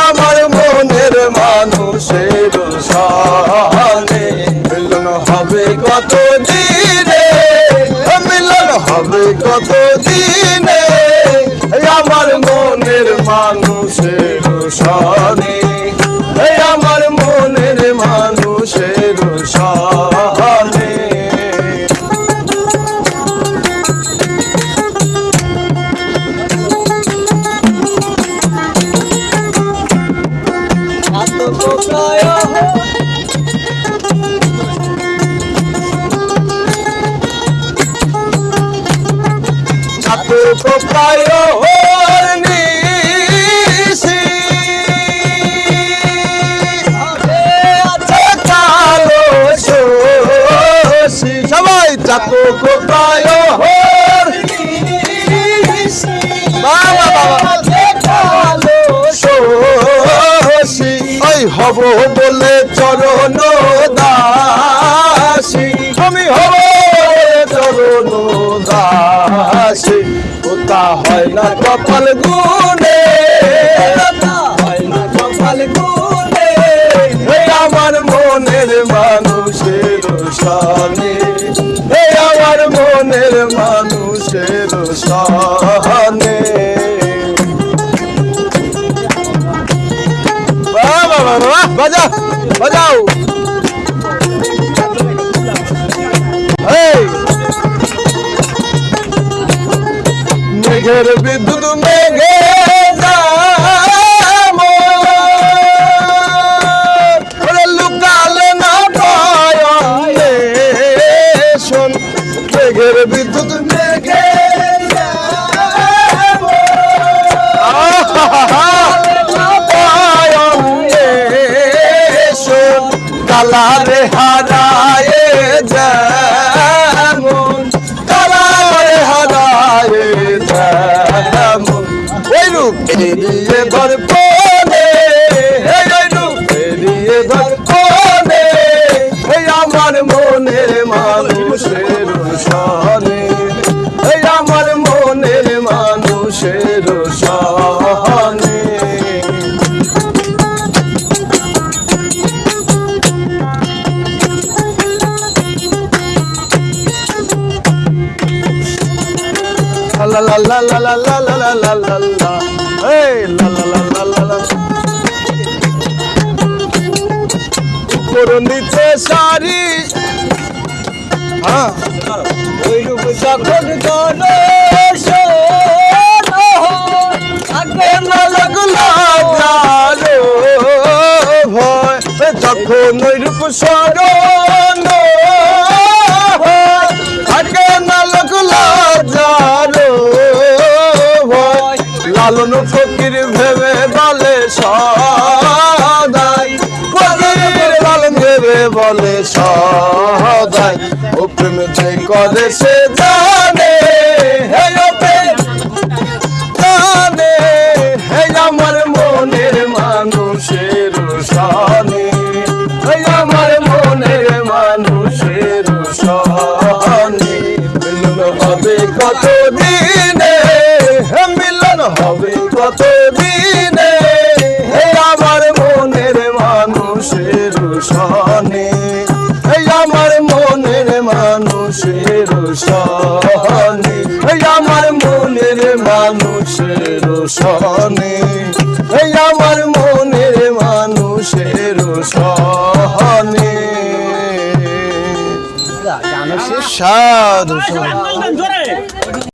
আমার মনের মানুষের সনে মিলন হবে কত দিনে, মিলন হবে কত দিনে আমার মনের মানুষের সনে, আমার মনের মানুষের সনে। সবাই চাকু কোপায় হব বলে চরণ দাসী, আমি হব চরণ দাসী। ওটা হয় না কপাল গুনে, হয় না কপাল গুনে আমার মনের মানুষের সনে, আমার মনের মানুষের সনে। বাজাও বাজাও মেঘের বিদ্যুৎ মেঘে লুকালে না পায়ে শোন, মেঘের বিদ্যুৎ মেঘে কালারে হারায়ে যেমন, কালারে হারায়ে যেমন ওই রূপ এড়িয়ে দর্পণে, ওই রূপ এড়িয়ে দর্পণে আমার মনের মানুষের সনে, আমার মনের মানুষের সনে। La la la la la la la la la la la, hey la la la la la la. উপর নিচে সারি, হ্যাঁ ওই রূপ যখন গনে আগে না লাগলো জানো ভয়, যখন ওই রূপ স্মরণ আগে না লাগলো জানো ভয়। লালন ফকির ভেবে বলে সদাই, ফকির লালন ভেবে বলে সদাই ও প্রেম যে করে সে জানে, হে ও প্রেম জানে আমার মনের মানুষের সনে, আমার মনের মানুষের সনে মিলন হবে কত দিনে, মিলন হবে কত দিনে আমার মনের মানুষের সনে, আমার মনের মানুষের সনে, আমার মনের মানুষের সনে, আমার মনের মানুষের সনে। সাধু